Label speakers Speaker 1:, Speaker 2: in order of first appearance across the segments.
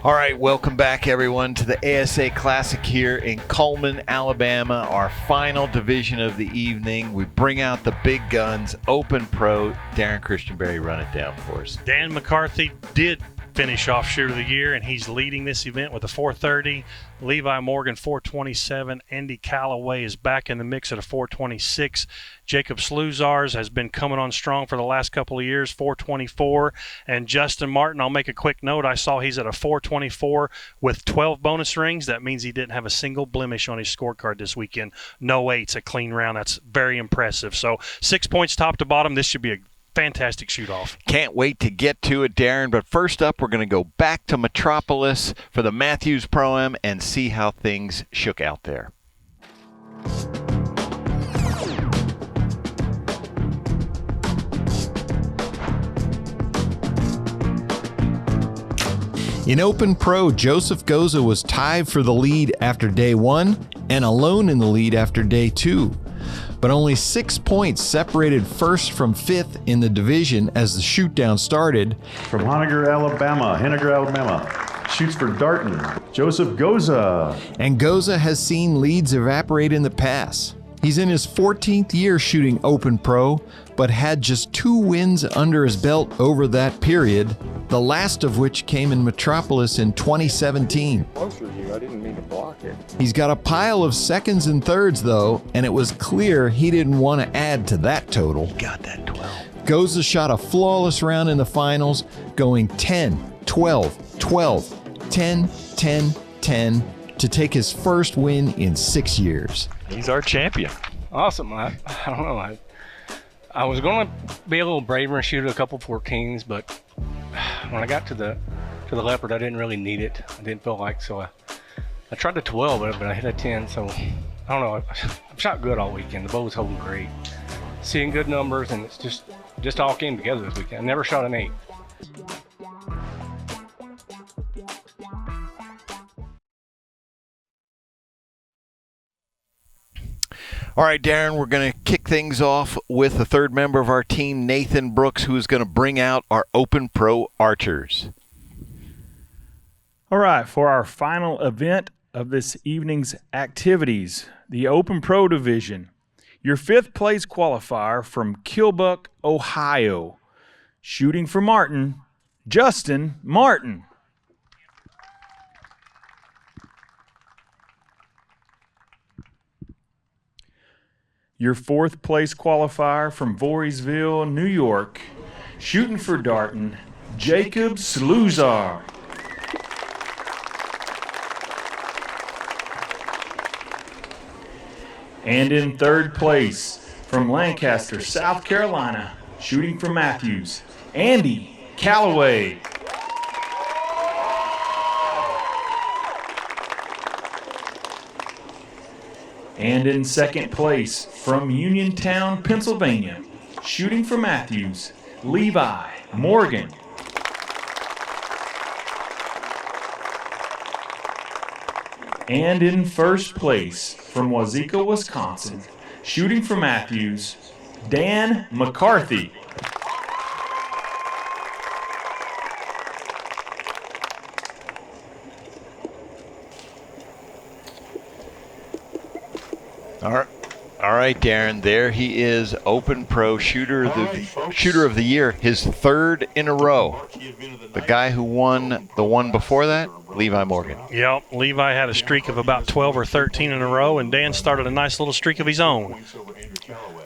Speaker 1: All right, welcome back, everyone, to the ASA Classic here in Cullman, Alabama, our final division of the evening. We bring out the big guns, Open Pro. Darren Christianberry, run it down for us.
Speaker 2: Dan McCarthy did finish off Shooter of the Year, and he's leading this event with a 430. Levi Morgan, 427. Andy Callaway is back in the mix at a 426. Jacob Slusarz has been coming on strong for the last couple of years, 424. And Justin Martin, I'll make a quick note. I saw he's at a 424 with 12 bonus rings. That means he didn't have a single blemish on his scorecard this weekend. No eights, a clean round. That's very impressive. So 6 points top to bottom. This should be a fantastic shoot-off.
Speaker 1: Can't wait to get to it, Darren. But first up, we're going to go back to Metropolis for the Matthews Pro-Am and see how things shook out there. In Open Pro, Joseph Goza was tied for the lead after day one and alone in the lead after day two. But only 6 points separated first from fifth in the division as the shootdown started.
Speaker 3: From Henniger, Alabama, shoots for Darton, Joseph Goza.
Speaker 1: And Goza has seen leads evaporate in the past. He's in his 14th year shooting Open Pro, but had just 2 wins under his belt over that period, the last of which came in Metropolis in 2017.
Speaker 4: Closer to you, I didn't mean to block it.
Speaker 1: He's got a pile of seconds and thirds, though, and it was clear he didn't want to add to that total.
Speaker 2: Got that 12.
Speaker 1: Goza shot a flawless round in the finals, going 10, 12, 12, 10, 10, 10 to take his first win in 6 years.
Speaker 5: He's our champion.
Speaker 6: Awesome. I don't know. I was going to be a little braver and shoot a couple 14s, but when I got to the leopard, I didn't really need it. I didn't feel like, so I tried the 12, but I hit a 10. So I don't know. I've shot good all weekend. The bow was holding great. Seeing good numbers, and it's just all came together this weekend. I never shot an 8.
Speaker 1: All right, Darren, we're going to kick things off with the third member of our team, Nathan Brooks, who is going to bring out our Open Pro archers.
Speaker 7: All right, for our final event of this evening's activities, the Open Pro Division. Your 5th place qualifier from Killbuck, Ohio. Shooting for Martin, Justin Martin. Your 4th place qualifier from Voorheesville, New York, shooting for Darton, Jacob Slusarz. And in 3rd place from Lancaster, South Carolina, shooting for Matthews, Andy Callaway. And in 2nd place, from Uniontown, Pennsylvania, shooting for Matthews, Levi Morgan. And in 1st place, from Wazeeka, Wisconsin, shooting for Matthews, Dan McCarthy.
Speaker 1: All right, Darren, there he is, Open Pro shooter of the year, his 3rd in a row. The guy who won the one before that, Levi Morgan.
Speaker 2: Yep, Levi had a streak of about 12 or 13 in a row, and Dan started a nice little streak of his own.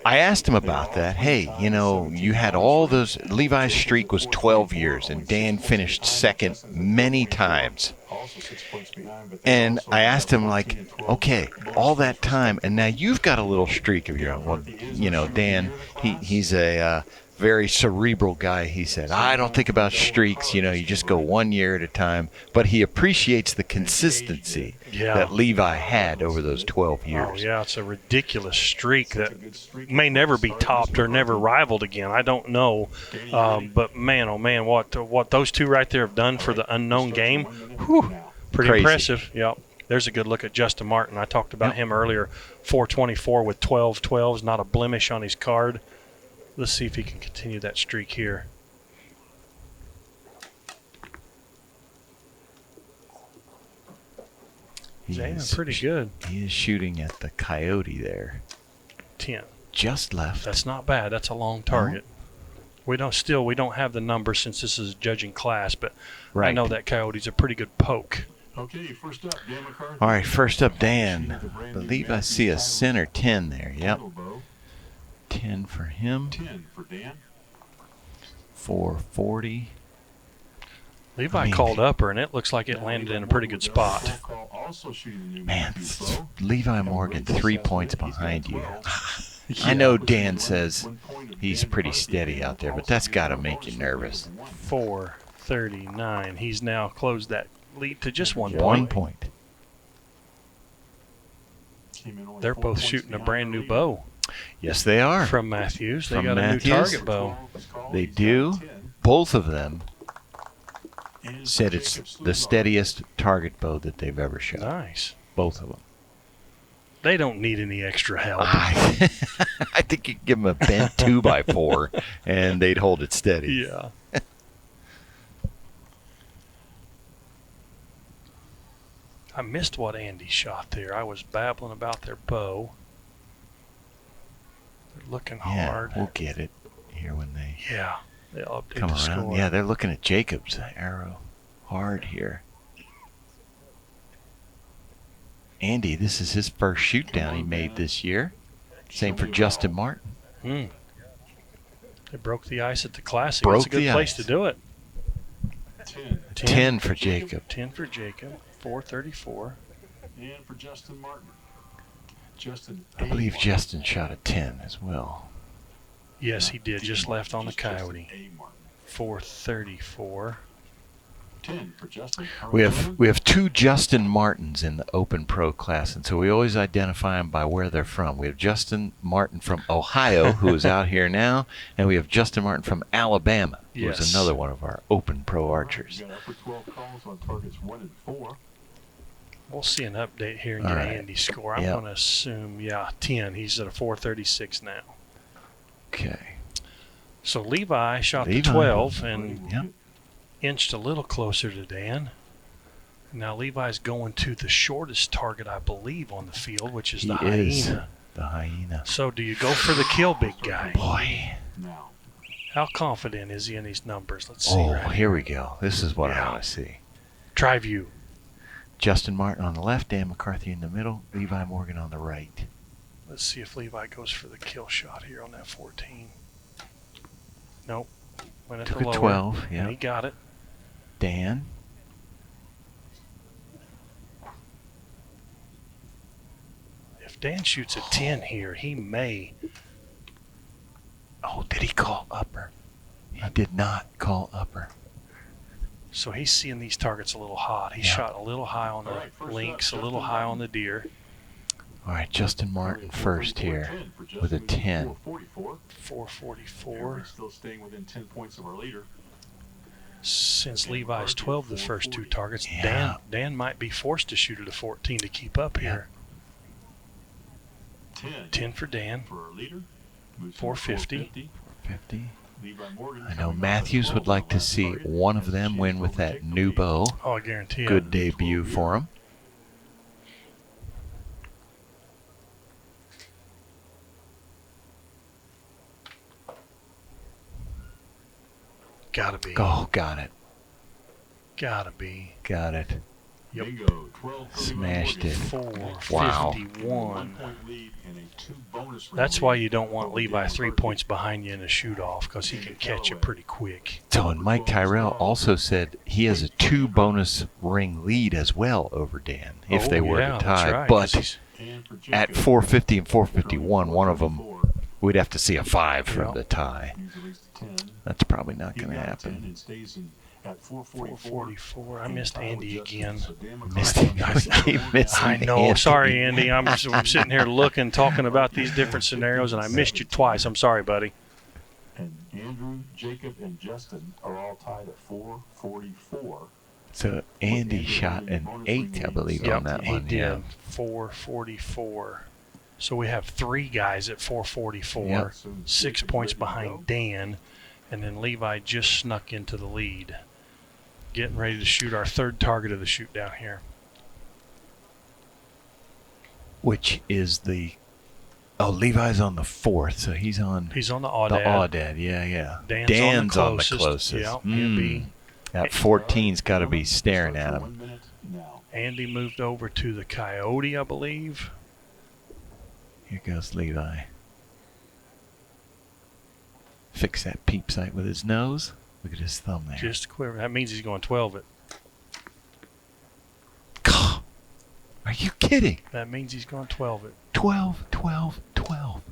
Speaker 1: I asked him about that. Hey, you had all those. Levi's streak was 12 years, and Dan finished 2nd many times. And I asked him, okay, all that time, and now you've got a little streak of your own. Well, Dan, he's a very cerebral guy. He said, I don't think about streaks. You just go 1 year at a time. But he appreciates the consistency that Levi had over those 12 years.
Speaker 2: Oh, yeah, it's a ridiculous streak that may never be topped or never rivaled again. I don't know. But, man, oh, man, what those two right there have done for the unknown game, pretty
Speaker 1: Crazy.
Speaker 2: Impressive. Yep. There's a good look at Justin Martin. I talked about him earlier, 424 with 12 12s, not a blemish on his card. Let's see if he can continue that streak here. He's aiming pretty good.
Speaker 1: He is shooting at the coyote there.
Speaker 2: 10.
Speaker 1: Just left.
Speaker 2: That's not bad. That's a long target. We don't have the number since this is a judging class, but
Speaker 1: Right.
Speaker 2: I know that coyote's a pretty good poke.
Speaker 3: Okay, first up, Dan McCarthy.
Speaker 1: All right, first up, Dan. I believe I see a center 10 there. Yep. 10 for him.
Speaker 3: 10 for Dan.
Speaker 1: 440.
Speaker 2: Levi called upper, and it looks like it landed in a pretty good spot.
Speaker 1: Man, Levi Morgan 3 points behind you. I know Dan says he's pretty steady out there, but that's got to make you nervous.
Speaker 2: 439. He's now closed that lead to just 1 point.
Speaker 1: 1 point.
Speaker 2: They're both shooting a brand new bow
Speaker 1: Yes, they are.
Speaker 2: from Matthews. They
Speaker 1: From
Speaker 2: got
Speaker 1: Matthews.
Speaker 2: a new target bow.
Speaker 1: They do. Both of them said it's the steadiest target bow that they've ever shot.
Speaker 2: Nice.
Speaker 1: Both of them.
Speaker 2: They don't need any extra help.
Speaker 1: I think you could give them a bent 2x4 and they'd hold it steady.
Speaker 2: Yeah. I missed what Andy shot there. I was babbling about their bow. They're looking
Speaker 1: Yeah,
Speaker 2: hard.
Speaker 1: we'll get it here when they
Speaker 2: Yeah. They'll update
Speaker 1: come
Speaker 2: the
Speaker 1: around.
Speaker 2: score.
Speaker 1: Yeah, they're looking at Jacob's arrow hard here. Andy, this is his first shoot down he made this year. Same for Justin Martin.
Speaker 2: They broke the ice at the Classic.
Speaker 1: Broke
Speaker 2: It's a good
Speaker 1: the
Speaker 2: place
Speaker 1: ice.
Speaker 2: to do it.
Speaker 1: 10 for Jacob.
Speaker 2: 10 for Jacob. 434.
Speaker 3: And for Justin Martin.
Speaker 1: I believe Justin shot a 10 as well.
Speaker 2: Yes, he did. Just left on the Coyote. 434.
Speaker 3: 10 for Justin.
Speaker 1: We have 2 Justin Martins in the Open Pro class, and so we always identify them by where they're from. We have Justin Martin from Ohio, who is out here now, and we have Justin Martin from Alabama, who is
Speaker 2: Yes.
Speaker 1: another one of our Open Pro archers.
Speaker 3: We got upper 12 calls on targets 1 and 4.
Speaker 2: We'll see an update here and
Speaker 1: All
Speaker 2: get
Speaker 1: right.
Speaker 2: Andy's score. I'm
Speaker 1: Yep.
Speaker 2: going to assume, 10. He's at a 436 now.
Speaker 1: Okay.
Speaker 2: So Levi shot the
Speaker 1: Levi.
Speaker 2: 12 and
Speaker 1: Yep.
Speaker 2: inched a little closer to Dan. Now Levi's going to the shortest target, I believe, on the field, which is
Speaker 1: He
Speaker 2: the
Speaker 1: is
Speaker 2: hyena.
Speaker 1: the hyena.
Speaker 2: So do you go for the kill, big guy?
Speaker 1: Boy.
Speaker 3: Now,
Speaker 2: How confident is he in these numbers? Let's see.
Speaker 1: Oh,
Speaker 2: right
Speaker 1: here we go. This is what I
Speaker 2: Yeah.
Speaker 1: want to see.
Speaker 2: Try view.
Speaker 1: Justin Martin on the left, Dan McCarthy in the middle, Levi Morgan on the right.
Speaker 2: Let's see if Levi goes for the kill shot here on that 14. Nope. Went at
Speaker 1: Took
Speaker 2: the
Speaker 1: a
Speaker 2: lower.
Speaker 1: 12,
Speaker 2: And
Speaker 1: yeah.
Speaker 2: he got it.
Speaker 1: Dan.
Speaker 2: If Dan shoots a 10 here, he may.
Speaker 1: Oh, did he call upper? He did not call upper.
Speaker 2: So he's seeing these targets a little hot. He
Speaker 1: Yeah.
Speaker 2: shot a little high on the lynx, a little high on the deer.
Speaker 1: All right, Justin Martin first here with a 10.
Speaker 2: 444.
Speaker 3: Still staying within 10 points of our leader.
Speaker 2: Since Levi's 12 the first 2 targets,
Speaker 1: Yeah.
Speaker 2: Dan might be forced to shoot at a 14 to keep up here. 10 for Dan.
Speaker 3: For our leader.
Speaker 2: 450.
Speaker 1: 50.
Speaker 3: Levi Morgan.
Speaker 1: I know Matthews would like to see one of them win with that new bow.
Speaker 2: Oh, I guarantee it.
Speaker 1: Good debut for him.
Speaker 2: Gotta be.
Speaker 1: Oh, got it.
Speaker 2: Gotta be.
Speaker 1: Got it.
Speaker 2: Yep.
Speaker 3: Bingo. 12 for Levi
Speaker 1: Smashed
Speaker 3: Morgan.
Speaker 1: it.
Speaker 2: 451.
Speaker 3: 1 point lead and a 2 bonus
Speaker 2: That's
Speaker 3: round
Speaker 2: why
Speaker 3: lead
Speaker 2: you don't want
Speaker 3: over
Speaker 2: Levi
Speaker 3: Dan
Speaker 2: 3
Speaker 3: McCarthy.
Speaker 2: points behind you in a shoot-off because he can catch you pretty quick.
Speaker 1: So, and Mike Tyrell also said he has a 2 bonus ring lead as well over Dan if they were to
Speaker 2: that's
Speaker 1: tie.
Speaker 2: right, 'cause
Speaker 1: But
Speaker 2: he's-
Speaker 3: And for
Speaker 1: at
Speaker 3: Jacob.
Speaker 1: 450 and 451, one of them,
Speaker 3: 4,
Speaker 1: we'd have to see a 5
Speaker 2: Yeah.
Speaker 1: from the tie.
Speaker 3: use at least 10.
Speaker 1: That's probably not
Speaker 3: He
Speaker 1: going to
Speaker 3: got 10
Speaker 1: happen.
Speaker 3: and stays in at 444.
Speaker 2: 444. I missed Andy again.
Speaker 3: So Dan McCarthy
Speaker 1: Missed him. I keep missing
Speaker 2: I know.
Speaker 1: Andy.
Speaker 2: Sorry, Andy. I'm sitting here looking, talking about these different scenarios, and I missed you twice. I'm sorry, buddy.
Speaker 3: And Andrew, Jacob, and Justin are all tied at 444.
Speaker 1: So Andy shot an 8, I believe, on that
Speaker 2: he
Speaker 1: one.
Speaker 2: did.
Speaker 1: Yeah.
Speaker 2: 444. So we have 3 guys at 444,
Speaker 1: Yep.
Speaker 2: 6 points behind Dan, and then Levi just snuck into the lead. Getting ready to shoot our 3rd target of the shoot down here.
Speaker 1: Which is the... Oh, Levi's on the 4th, so he's on
Speaker 2: He's on the
Speaker 1: the
Speaker 2: Audad.
Speaker 1: Audad. Yeah.
Speaker 2: Dan's on the closest.
Speaker 1: Yeah,
Speaker 2: he'll be.
Speaker 1: That 14's got to be staring at him.
Speaker 3: 1 minute now.
Speaker 2: Andy moved over to the Coyote, I believe.
Speaker 1: Here goes Levi. Fix that peep sight with his nose. Look at his thumb there.
Speaker 2: Just quiver. That means he's going 12 it.
Speaker 1: Are you kidding?
Speaker 2: That means he's going 12 it.
Speaker 1: 12, 12, 12.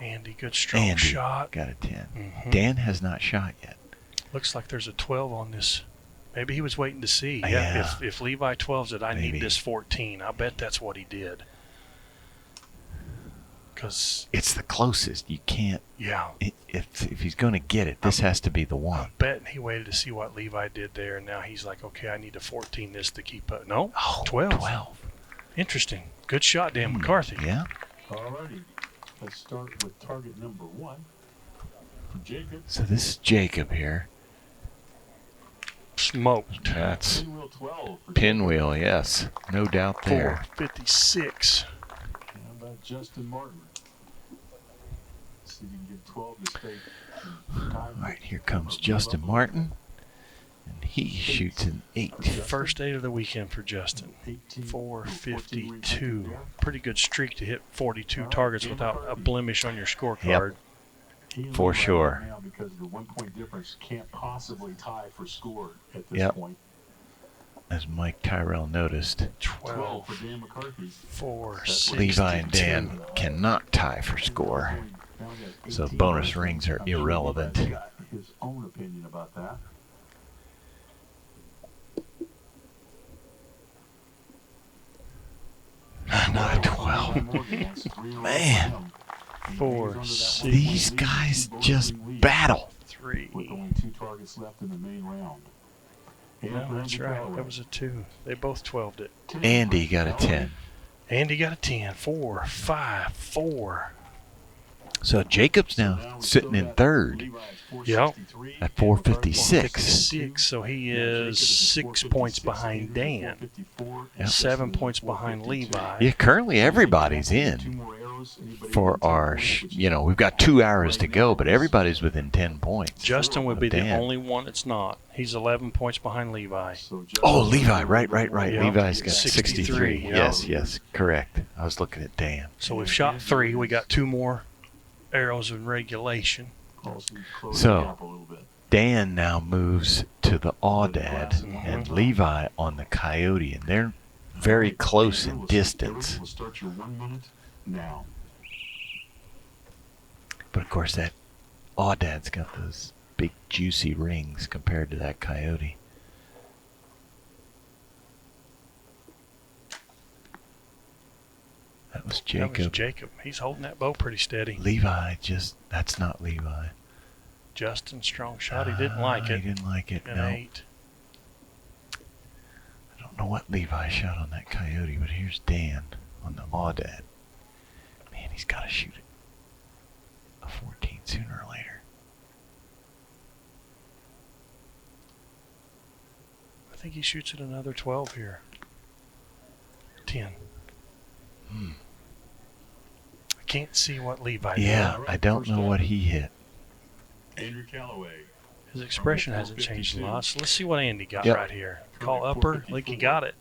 Speaker 2: Andy, good strong
Speaker 1: Andy
Speaker 2: shot.
Speaker 1: got a 10.
Speaker 2: Mhm.
Speaker 1: Dan has not shot yet.
Speaker 2: Looks like there's a 12 on this. Maybe he was waiting to see.
Speaker 1: Yeah.
Speaker 2: If Levi 12s it, I
Speaker 1: Maybe.
Speaker 2: need this 14. I bet that's what he did. Because,
Speaker 1: It's the closest. You can't...
Speaker 2: yeah,
Speaker 1: If he's going to get it, this has to be the
Speaker 2: I
Speaker 1: one.
Speaker 2: bet he waited to see what Levi did there, and now he's like, okay, I need to 14 this to keep up. No,
Speaker 1: Oh,
Speaker 2: 12.
Speaker 1: 12.
Speaker 2: Interesting. Good shot, Dan McCarthy.
Speaker 1: Yeah.
Speaker 3: Alrighty. Let's start with target number 1. For Jacob.
Speaker 1: So this is Jacob here.
Speaker 2: Smoked.
Speaker 1: That's
Speaker 3: Pinwheel 12 for
Speaker 1: pinwheel, yes. No doubt there.
Speaker 2: 456.
Speaker 3: Jacob. How about Justin Martin? See if he can get 12 to stay.
Speaker 1: All right, here comes Justin Martin. And he shoots an 8.
Speaker 2: First 8 of the weekend for Justin. 452. Pretty good streak to hit 42 targets without a blemish on your scorecard.
Speaker 1: For sure.
Speaker 3: Now because the 1-point difference can't possibly tie for score at this
Speaker 1: Yep.
Speaker 3: point.
Speaker 1: As Mike Tyrell noticed,
Speaker 3: 12 for Dan McCarthy.
Speaker 2: 462.
Speaker 1: Levi and Dan cannot tie for score. So bonus rings are irrelevant.
Speaker 3: He's got his own opinion about that.
Speaker 1: Another 12. Man.
Speaker 2: 4, 6,
Speaker 1: These guys just battle.
Speaker 2: 3.
Speaker 3: With only 2 targets left in the main round.
Speaker 2: No, that's right. That was a 2. They both 12'd it.
Speaker 1: Andy got a 10.
Speaker 2: Andy got a 10. 4, 5, 4.
Speaker 1: So Jacob's now sitting in third
Speaker 2: Yep.
Speaker 1: at 456.
Speaker 2: 56, so he is 6 points behind Dan.
Speaker 1: Yep.
Speaker 2: 7 points behind Levi.
Speaker 1: Yeah, currently everybody's in for our, we've got 2 hours to go, but everybody's within 10 points.
Speaker 2: Justin would be the
Speaker 1: Dan.
Speaker 2: only one that's not. He's 11 points behind Levi.
Speaker 1: Oh, Levi, right.
Speaker 2: Yeah.
Speaker 1: Levi's got
Speaker 2: 63,
Speaker 1: 63.
Speaker 2: yeah.
Speaker 1: Yes, correct. I was looking at Dan.
Speaker 2: So we've shot 3. We got 2 more arrows in regulation.
Speaker 1: So, Dan now moves to the Audad and Levi on the Coyote, and they're very close in distance.
Speaker 3: We'll start your 1 minute now.
Speaker 1: But of course, that Audad's got those big juicy rings compared to that Coyote. That was Jacob.
Speaker 2: That was Jacob. He's holding that bow pretty steady.
Speaker 1: Levi that's not Levi.
Speaker 2: Justin, strong shot. He didn't like it.
Speaker 1: He didn't like it,
Speaker 2: An
Speaker 1: no.
Speaker 2: 8.
Speaker 1: I don't know what Levi shot on that Coyote, but here's Dan on the Audad. Man, he's got to shoot it. A 14 sooner or later.
Speaker 2: I think he shoots at another 12 here. 10. I can't see what Levi did.
Speaker 1: Yeah, I don't know what he hit.
Speaker 3: Andrew Callaway.
Speaker 2: His expression hasn't changed a lot. So let's see what Andy got
Speaker 1: Yep.
Speaker 2: right here. Call upper. I think he got it.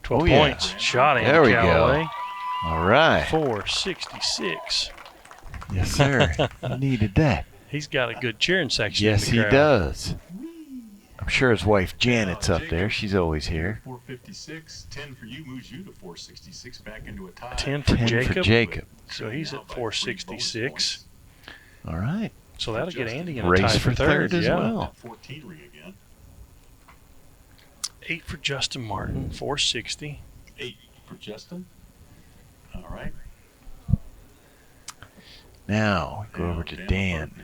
Speaker 2: 12
Speaker 1: Oh, yeah.
Speaker 2: points. Shot Andy
Speaker 1: There we
Speaker 2: Callaway.
Speaker 1: go. All right.
Speaker 2: 466.
Speaker 1: Yes, sir. He needed that.
Speaker 2: He's got a good cheering section.
Speaker 1: Yes,
Speaker 2: in
Speaker 1: he
Speaker 2: the crowd.
Speaker 1: does. I'm sure his wife Janet's up there. She's always here.
Speaker 3: 456. 10 for you moves you to 466 back into a tie.
Speaker 2: 10 for
Speaker 1: 10
Speaker 2: Jacob.
Speaker 1: for Jacob.
Speaker 2: So he's at 466.
Speaker 1: All right.
Speaker 2: So that'll get Andy in a
Speaker 1: Race
Speaker 2: tie
Speaker 1: for third as
Speaker 2: yeah.
Speaker 1: well.
Speaker 3: 14 ring again.
Speaker 2: 8 for Justin Martin. 460.
Speaker 3: 8 for Justin. All right.
Speaker 1: Now we go over to Dan,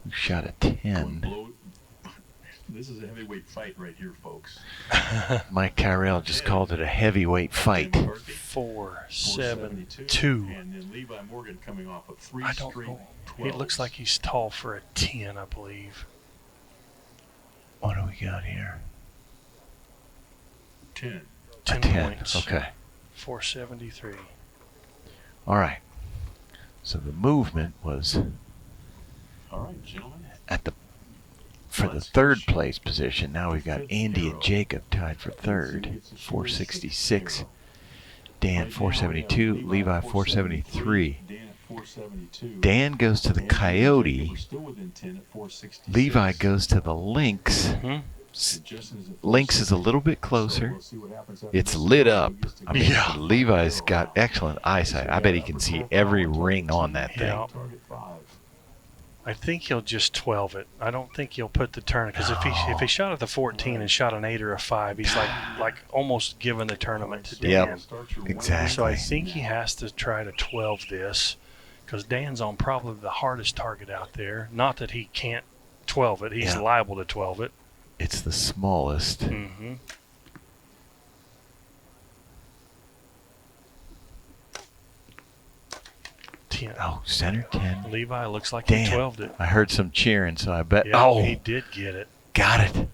Speaker 1: who shot a 10.
Speaker 3: This is a heavyweight fight right here, folks.
Speaker 1: Mike Tyrell just called it a heavyweight fight.
Speaker 2: 472.
Speaker 3: And then Levi Morgan coming off of 3
Speaker 2: I don't
Speaker 3: straight
Speaker 2: know.
Speaker 3: 12s.
Speaker 2: He looks like he's tall for a 10, I believe.
Speaker 1: What do we got here?
Speaker 3: 10.
Speaker 2: 10
Speaker 1: 10.
Speaker 2: points.
Speaker 1: Okay.
Speaker 2: 473.
Speaker 1: All right. So the movement was
Speaker 3: All right, gentlemen.
Speaker 1: for the third place position. Now we've got Andy and Jacob tied for third, 466. Dan 472, Levi 473. Dan goes to the Coyote. Levi goes to the Lynx. Lynx is a little bit closer. It's lit up. I mean, Levi's got excellent eyesight. I bet he can see every ring on that thing.
Speaker 2: Yeah. I think he'll just 12 it. I don't think he'll put the turn, because if he shot at the 14 and shot an 8 or a 5, he's like almost giving the tournament to Dan.
Speaker 1: Yep, exactly.
Speaker 2: So I think he has to try to 12 this, because Dan's on probably the hardest target out there. Not that he can't 12 it. He's liable to 12 it.
Speaker 1: It's the smallest.
Speaker 2: Mm-hmm.
Speaker 1: Oh, center 10.
Speaker 2: Levi looks like
Speaker 1: Dan.
Speaker 2: he 12'd it.
Speaker 1: I heard some cheering, so I bet.
Speaker 2: Yeah, he did get it.
Speaker 1: Got it.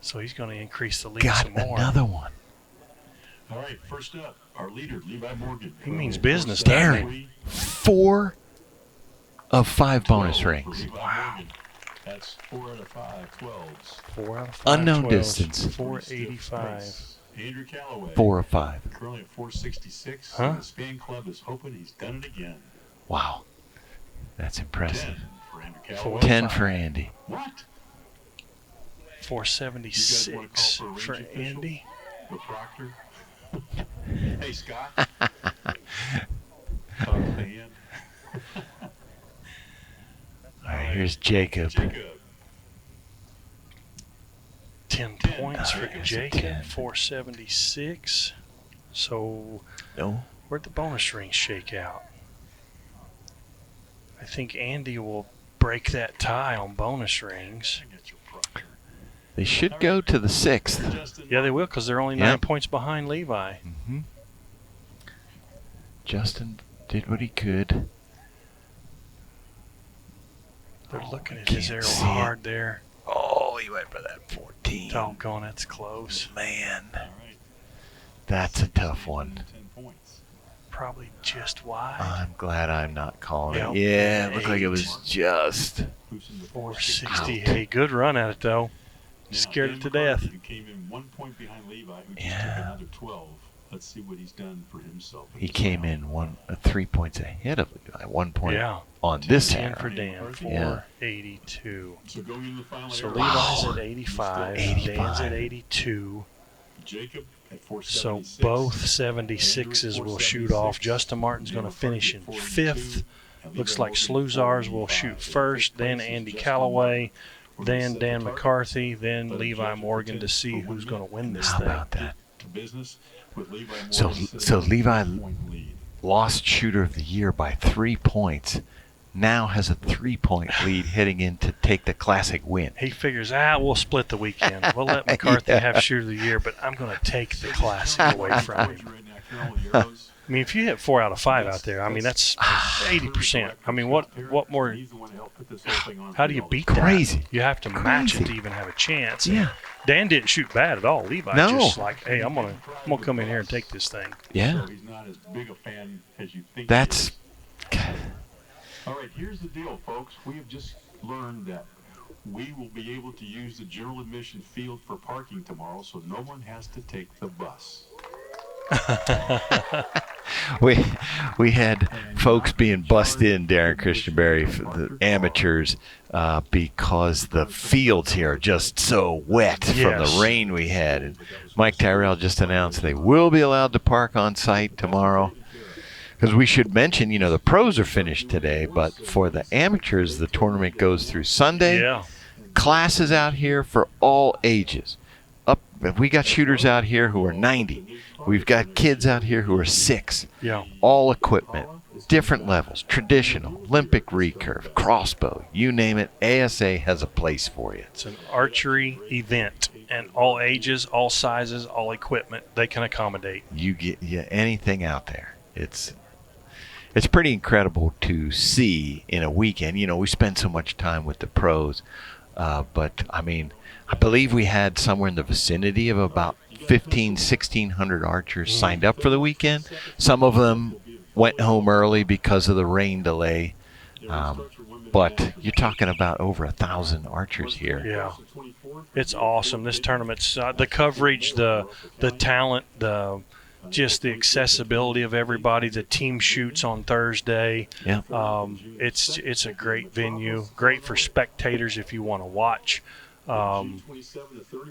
Speaker 2: So he's going to increase the lead
Speaker 1: Got
Speaker 2: some more.
Speaker 1: another one.
Speaker 3: All right, first up, our leader, Levi Morgan.
Speaker 2: He means business, doesn't he?
Speaker 1: 4 of 5 bonus rings.
Speaker 3: Wow. That's 4 out of 5 12s.
Speaker 2: 4 out of 5.
Speaker 1: Unknown
Speaker 2: 12s,
Speaker 1: distance.
Speaker 2: 485.
Speaker 3: Andrew Callaway.
Speaker 1: 4 of 5.
Speaker 3: Currently at 466.
Speaker 2: Huh?
Speaker 3: And the Span Club is hoping he's done it again.
Speaker 1: Wow. That's
Speaker 3: 10
Speaker 1: impressive.
Speaker 3: for Andrew Callaway.
Speaker 1: 10 for Andy.
Speaker 3: What?
Speaker 2: 476 for Andy.
Speaker 3: The Proctor. Hey, Scott. Talk to the hand.
Speaker 1: All right, here's Jacob.
Speaker 2: 10 points for
Speaker 1: here's a
Speaker 2: Jacob.
Speaker 1: 10.
Speaker 2: 476. So
Speaker 1: No.
Speaker 2: where'd the bonus rings shake out? I think Andy will break that tie on bonus rings.
Speaker 1: They should go to the 6th.
Speaker 2: Yeah, they will, because they're only 9 points behind Levi.
Speaker 1: Mm-hmm. Justin did what he could.
Speaker 2: They're looking at his arrow
Speaker 1: see
Speaker 2: hard there.
Speaker 1: Oh, he went for that 14.
Speaker 2: Doggone, that's close.
Speaker 1: Man, that's a tough one.
Speaker 2: Probably just wide.
Speaker 1: I'm glad I'm not calling
Speaker 2: Yep.
Speaker 1: it. Yeah, it looked like it
Speaker 2: 8.
Speaker 1: was just.
Speaker 2: 460. Hey, good run at it, though. Scared it to death.
Speaker 3: Who came in 1 point behind Levi, who just
Speaker 1: Yeah.
Speaker 3: took another 12. Let's see what he's done for himself.
Speaker 1: He came in 3 points ahead of Levi. 1 point
Speaker 2: Yeah.
Speaker 1: on this
Speaker 2: 10
Speaker 1: arrow.
Speaker 2: for Dan. 482.
Speaker 3: So going into the final
Speaker 2: So
Speaker 3: arrow,
Speaker 2: Levi's at 85.
Speaker 1: 85.
Speaker 2: Dan's at 82.
Speaker 3: Jacob at
Speaker 2: So
Speaker 3: 476.
Speaker 2: both 76s will shoot off. Justin Martin's going to finish in 5th. Looks like Slusarz will shoot first, then Andy Callaway, then Dan McCarthy, then Levi Morgan to see who's going to win this
Speaker 1: How
Speaker 2: thing.
Speaker 1: about that?
Speaker 3: Business with Levi
Speaker 1: So-
Speaker 3: Morgan sitting
Speaker 1: so
Speaker 3: at a
Speaker 1: Levi-
Speaker 3: 3-point lead.
Speaker 1: Lost shooter of the year by 3 points. Now has a 3-point lead heading in to take the classic win.
Speaker 2: He figures, we'll split the weekend. We'll let McCarthy have shooter of the year, but I'm going to take the classic away from him.
Speaker 3: Right now, Carol, the arrows.
Speaker 2: I mean, if you hit 4 out of 5 out there, I mean, that's 80%. I mean, what more?
Speaker 3: He's the one that helped put this whole thing on
Speaker 2: How do you
Speaker 3: field.
Speaker 2: beat
Speaker 1: Crazy.
Speaker 2: that? You have to match it
Speaker 1: Crazy.
Speaker 2: to even have a chance.
Speaker 1: Yeah.
Speaker 2: Dan didn't shoot bad at all. Levi
Speaker 1: No.
Speaker 2: just like, hey, I'm gonna come in here and take this thing.
Speaker 1: Yeah.
Speaker 3: So he's not as big a fan as you think.
Speaker 1: That's.
Speaker 3: he is. All right, here's the deal, folks. We have just learned that we will be able to use the general admission field for parking tomorrow, so no one has to take the bus.
Speaker 1: We had folks being bussed in, Darren Christianberry, for the amateurs, because the fields here are just so wet from
Speaker 2: Yes.
Speaker 1: the rain we had. And Mike Tyrell just announced they will be allowed to park on site tomorrow. Because we should mention, the pros are finished today, but for the amateurs, the tournament goes through Sunday.
Speaker 2: Yeah.
Speaker 1: Classes out here for all ages. We got shooters out here who are 90. We've got kids out here who are 6.
Speaker 2: Yeah.
Speaker 1: All equipment, different levels, traditional, Olympic recurve, crossbow, you name it, ASA has a place for you.
Speaker 2: It's an archery event, and all ages, all sizes, all equipment they can accommodate.
Speaker 1: You get anything out there. It's pretty incredible to see in a weekend. We spend so much time with the pros, but I mean, I believe we had somewhere in the vicinity of about 1,600 archers signed up for the weekend. Some of them went home early because of the rain delay. But you're talking about over 1,000 archers here.
Speaker 2: Yeah, it's awesome. This tournament's the coverage, the talent, just the accessibility of everybody. The team shoots on Thursday.
Speaker 1: Yeah.
Speaker 2: It's a great venue. Great for spectators if you want to watch.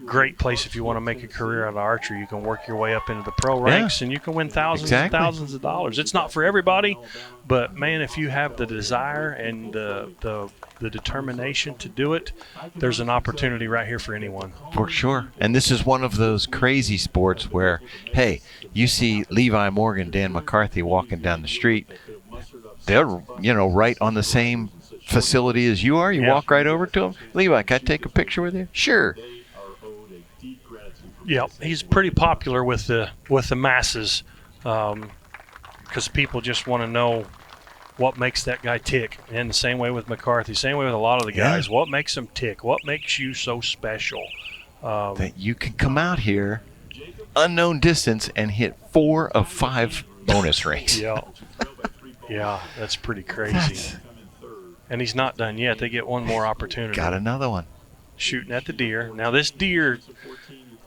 Speaker 2: Great place if you want to make a career out of archery. You can work your way up into the pro ranks, and you can win thousands and thousands of dollars. It's not for everybody, but man, if you have the desire and the determination to do it, there's an opportunity right here for anyone.
Speaker 1: For sure. And this is one of those crazy sports where, hey, you see Levi Morgan, Dan McCarthy walking down the street. They're, right on the same facility as you are. You walk right over to them. Levi, can I take a picture with you? Sure.
Speaker 2: Yeah, he's pretty popular with the masses because people just want to know what makes that guy tick. And the same way with McCarthy, same way with a lot of the guys. What makes them tick? What makes you so special?
Speaker 1: That you can come out here, unknown distance, and hit 4 of 5 bonus rings.
Speaker 2: Yeah, that's pretty crazy. And he's not done yet. They get one more opportunity.
Speaker 1: Got another one.
Speaker 2: Shooting at the deer. Now this deer,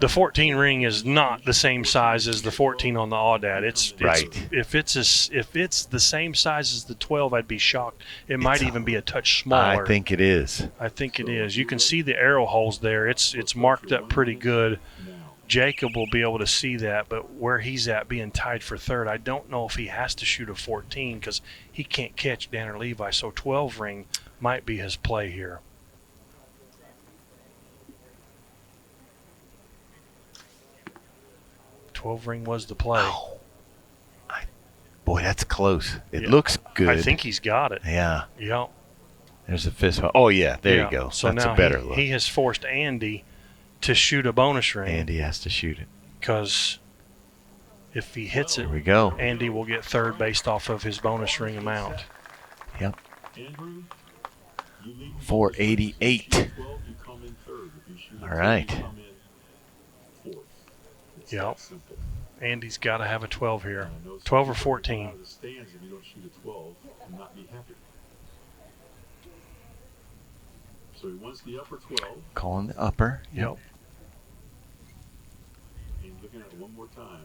Speaker 2: the 14 ring is not the same size as the 14 on the Audad. It's
Speaker 1: right.
Speaker 2: If it's the same size as the 12, I'd be shocked. It might even be a touch smaller.
Speaker 1: I think it is.
Speaker 2: You can see the arrow holes there. It's marked up pretty good. Jacob will be able to see that, but where he's at being tied for third, I don't know if he has to shoot a 14 because he can't catch Dan or Levi, so 12 ring might be his play here. $12 ring was the play.
Speaker 1: Oh. Boy, that's close. It looks good.
Speaker 2: I think he's got it.
Speaker 1: Yeah.
Speaker 2: Yeah.
Speaker 1: There's a fist bump. Oh, yeah. There you go.
Speaker 2: So
Speaker 1: that's
Speaker 2: now
Speaker 1: a better look.
Speaker 2: He has forced Andy to shoot a bonus ring.
Speaker 1: Andy has to shoot it.
Speaker 2: Because if he hits it,
Speaker 1: Here we go.
Speaker 2: Andy will get third based off of his bonus ring amount.
Speaker 1: Yep. 488. All right.
Speaker 2: Yep. Andy's got to have a 12 here. 12 or 14.
Speaker 3: So he wants the upper 12.
Speaker 1: Calling the upper.
Speaker 2: Yep.
Speaker 3: And looking at it one more time.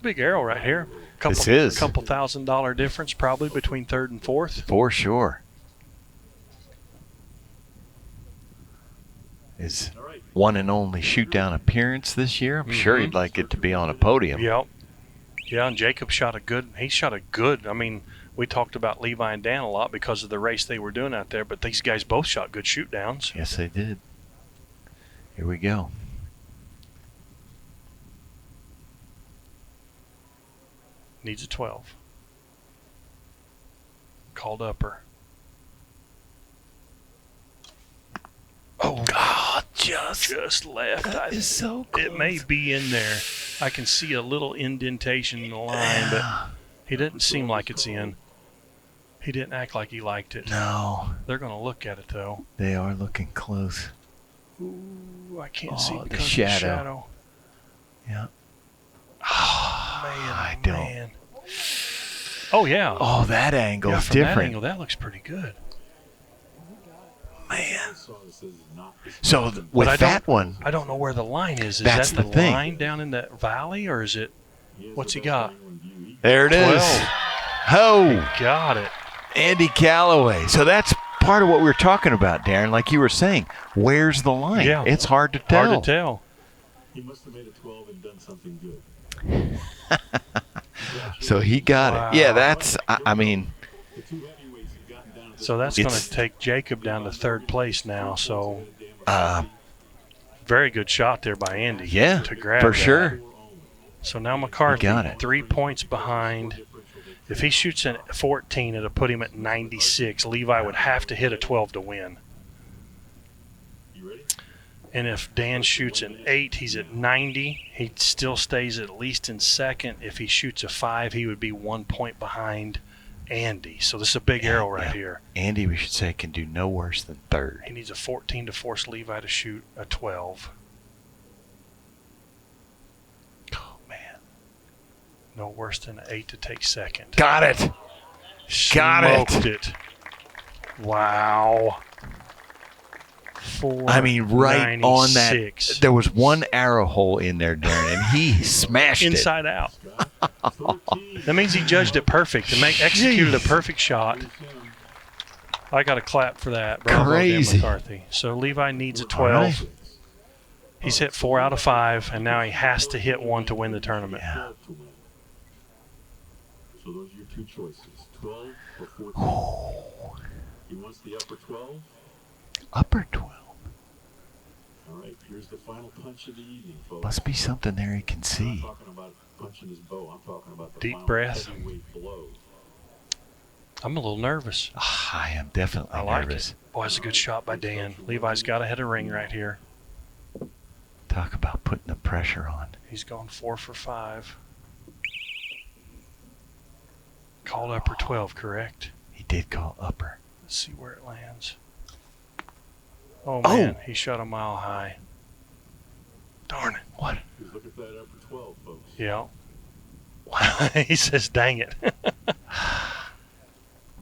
Speaker 2: Big arrow right here.
Speaker 1: This is.
Speaker 2: Couple $1,000 difference probably between third and fourth.
Speaker 1: For sure. His one and only shoot-down appearance this year. I'm sure he'd like it to be on a podium.
Speaker 2: Yep. Yeah, and Jacob shot a good. I mean, we talked about Levi and Dan a lot because of the race they were doing out there, but these guys both shot good shoot downs.
Speaker 1: Yes, they did. Here we go.
Speaker 2: Needs a 12. Called upper. Oh, God, just left.
Speaker 1: That is so close.
Speaker 2: It may be in there. I can see a little indentation in the line, but he didn't seem like it's in. He didn't act like he liked it.
Speaker 1: No.
Speaker 2: They're going to look at it, though.
Speaker 1: They are looking close.
Speaker 2: Ooh, I can't see because
Speaker 1: the
Speaker 2: of
Speaker 1: shadow.
Speaker 2: the shadow.
Speaker 1: Yeah.
Speaker 2: Man,
Speaker 1: I don't.
Speaker 2: man. Oh, yeah.
Speaker 1: Oh, that angle is
Speaker 2: from
Speaker 1: different.
Speaker 2: that angle, that looks pretty good.
Speaker 1: Man. So with that one,
Speaker 2: I don't know where the line is. Is
Speaker 1: That's
Speaker 2: that
Speaker 1: the
Speaker 2: the
Speaker 1: thing.
Speaker 2: line down in that valley, or is it? What's he got?
Speaker 1: there it is.
Speaker 2: 12.
Speaker 1: Oh,
Speaker 2: Got it.
Speaker 1: Andy Callaway. So that's part of what we were talking about, Darren. Like you were saying, where's the line?
Speaker 2: Yeah.
Speaker 1: It's hard to tell.
Speaker 2: Hard to tell.
Speaker 3: He must have made a 12 and done something good.
Speaker 1: So he got
Speaker 2: Wow.
Speaker 1: it. Yeah, that's, I mean,
Speaker 3: The two heavyweights have gotten down to
Speaker 2: So that's going
Speaker 1: It's-
Speaker 2: to take Jacob down to third place now. So
Speaker 1: uh,
Speaker 2: very good shot there by Andy.
Speaker 1: yeah,
Speaker 2: to grab
Speaker 1: for
Speaker 2: that.
Speaker 1: sure.
Speaker 2: So now McCarthy,
Speaker 1: He got it.
Speaker 2: 3 points behind. If he shoots a 14, it'll put him at 96. Levi would have to hit a 12 to win.
Speaker 3: You ready?
Speaker 2: And if Dan shoots an 8, he's at 90. He still stays at least in second. If he shoots a 5, he would be 1 point behind Andy. So this is a big arrow right here.
Speaker 1: Andy, we should say, can do no worse than third.
Speaker 2: He needs a 14 to force Levi to shoot a 12. No worse than an 8 to take second.
Speaker 1: Got it.
Speaker 2: Smoked it. Wow.
Speaker 1: I mean, right on that.
Speaker 2: 496.
Speaker 1: There was one arrow hole in there, Darren, and he smashed it.
Speaker 2: Inside out. That means he judged it perfect and executed a perfect shot. I got a clap for that. Bravo,
Speaker 1: Crazy.
Speaker 2: Dan McCarthy. So Levi needs a 12.
Speaker 1: All right.
Speaker 2: He's hit 4 out of 5, and now he has to hit 1 to win the tournament.
Speaker 1: Yeah.
Speaker 3: So those are your two choices, 12 or 14. He wants the upper 12.
Speaker 1: Upper 12.
Speaker 3: All right, here's the final punch of the evening, folks.
Speaker 1: Must be something there he can
Speaker 3: I'm
Speaker 1: see.
Speaker 3: not talking about punching his bow. I'm talking about the
Speaker 2: Deep
Speaker 3: final
Speaker 2: breath.
Speaker 3: heavyweight blow.
Speaker 2: I'm a little nervous.
Speaker 1: I am definitely
Speaker 2: I like
Speaker 1: nervous.
Speaker 2: it. Boy, it's a good shot by Dan. Levi's got to hit a ring right here.
Speaker 1: Talk about putting the pressure on.
Speaker 2: He's gone 4 for 5. Called upper 12, correct?
Speaker 1: He did call upper.
Speaker 2: Let's see where it lands. Oh, man. He shot a mile high. Darn it.
Speaker 1: What?
Speaker 3: He's looking for that upper 12, folks.
Speaker 2: Yeah. Wow. He says, dang it.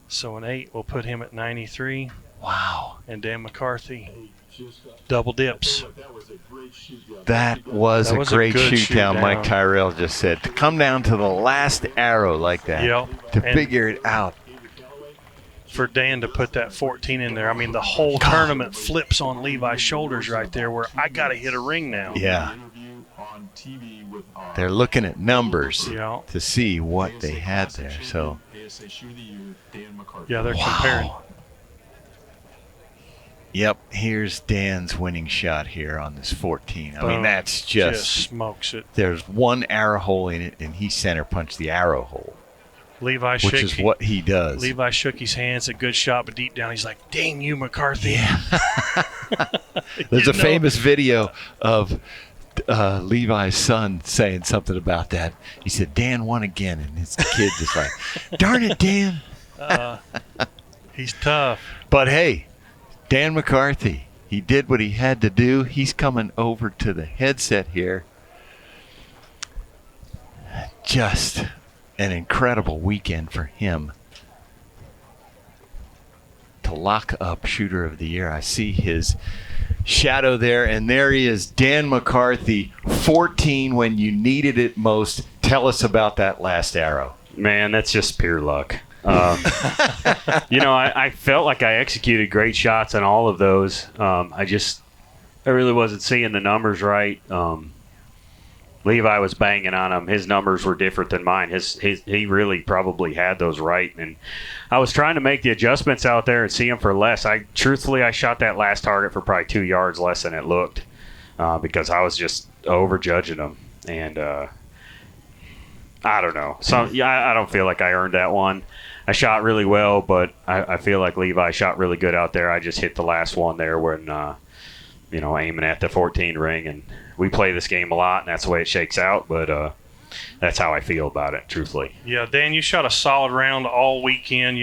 Speaker 2: So an 8 will put him at 93.
Speaker 1: Wow.
Speaker 2: And Dan McCarthy,
Speaker 3: Hey, just,
Speaker 2: double dips.
Speaker 3: that was a great shoot.
Speaker 1: That was
Speaker 2: That
Speaker 1: a
Speaker 2: was a
Speaker 1: great
Speaker 2: good
Speaker 1: shoot down,
Speaker 2: shoot
Speaker 1: Mike
Speaker 2: down.
Speaker 1: Tyrell just said. To come down to the last arrow like that.
Speaker 2: Yep.
Speaker 1: To
Speaker 2: And
Speaker 1: figure it out.
Speaker 2: for Dan to put that 14 in there, I mean, the whole tournament flips on Levi's shoulders right there where I got to hit a ring now.
Speaker 1: Yeah.
Speaker 3: Interview on TV with
Speaker 1: They're looking at numbers
Speaker 2: Yeah.
Speaker 1: to see what they had there. So,
Speaker 3: ASA Shoe of the Year, Dan McCarthy.
Speaker 2: Yeah, they're comparing.
Speaker 1: yep, here's Dan's winning shot here on this 14. I mean,
Speaker 2: Boom.
Speaker 1: that's
Speaker 2: Just
Speaker 1: just,
Speaker 2: smokes it.
Speaker 1: there's one arrow hole in it, and he center punched the arrow hole,
Speaker 2: Levi
Speaker 1: which is what he does.
Speaker 2: Levi shook his hands, a good shot, but deep down he's like, dang you, McCarthy.
Speaker 1: Yeah. There's a famous video of Levi's son saying something about that. He said, Dan won again. And his kid just like, darn it, Dan.
Speaker 2: He's tough.
Speaker 1: But hey, Dan McCarthy, he did what he had to do. He's coming over to the headset here. Just an incredible weekend for him. To lock up Shooter of the Year. I see his shadow there, and there he is, Dan McCarthy, 14 when you needed it most. Tell us about that last arrow.
Speaker 5: Man, that's just pure luck. I felt like I executed great shots on all of those. I really wasn't seeing the numbers right. Levi was banging on them. His numbers were different than mine. He really probably had those right. And I was trying to make the adjustments out there and see him for less. I shot that last target for probably 2 yards less than it looked because I was just overjudging him. And I don't know. I don't feel like I earned that one. I shot really well, but I feel like Levi shot really good out there. I just hit the last one there when, aiming at the 14 ring. And we play this game a lot, and that's the way it shakes out. But that's how I feel about it, truthfully.
Speaker 2: Yeah, Dan, you shot a solid round all weekend,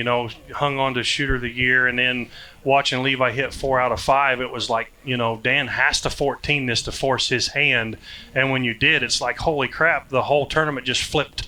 Speaker 2: hung on to Shooter of the Year, and then watching Levi hit 4 out of 5, it was like, Dan has to 14 this to force his hand. And when you did, it's like, holy crap, the whole tournament just flipped.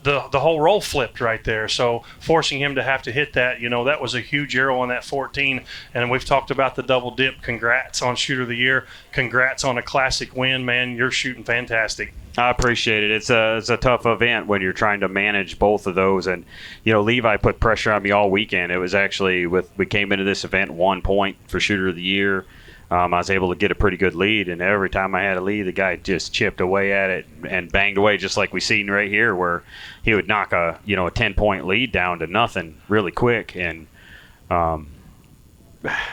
Speaker 2: The whole roll flipped right there. So forcing him to have to hit that, that was a huge arrow on that 14. And we've talked about the double dip. Congrats on Shooter of the Year. Congrats on a classic win, man. You're shooting fantastic.
Speaker 5: I appreciate it. It's a tough event when you're trying to manage both of those. And, Levi put pressure on me all weekend. It was actually we came into this event 1 point for Shooter of the Year. I was able to get a pretty good lead, and every time I had a lead, the guy just chipped away at it and banged away, just like we seen right here, where he would knock a 10-point lead down to nothing really quick. And I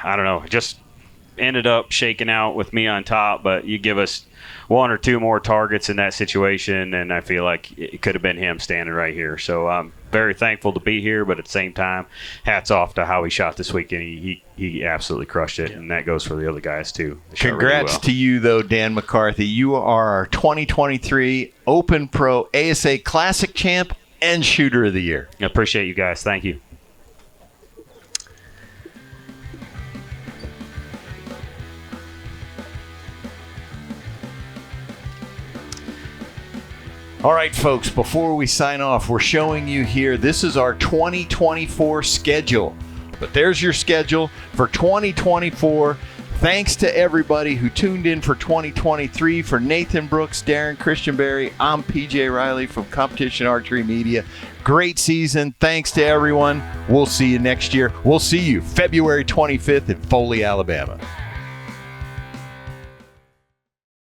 Speaker 5: don't know, it just ended up shaking out with me on top. But you give us 1 or 2 more targets in that situation, and I feel like it could have been him standing right here. So I'm very thankful to be here, but at the same time, hats off to how he shot this weekend. He absolutely crushed it, and that goes for the other guys too. They shot really
Speaker 1: Congrats
Speaker 5: well.
Speaker 1: to you, though, Dan McCarthy. You are our 2023 Open Pro ASA Classic Champ and Shooter of the Year.
Speaker 5: I appreciate you guys. Thank you.
Speaker 1: All right, folks, before we sign off, we're showing you here, this is our 2024 schedule. But there's your schedule for 2024. Thanks to everybody who tuned in for 2023. For Nathan Brooks, Darren Christianberry, I'm PJ Riley from Competition Archery Media. Great season. Thanks to everyone. We'll see you next year. We'll see you February 25th in Foley, Alabama.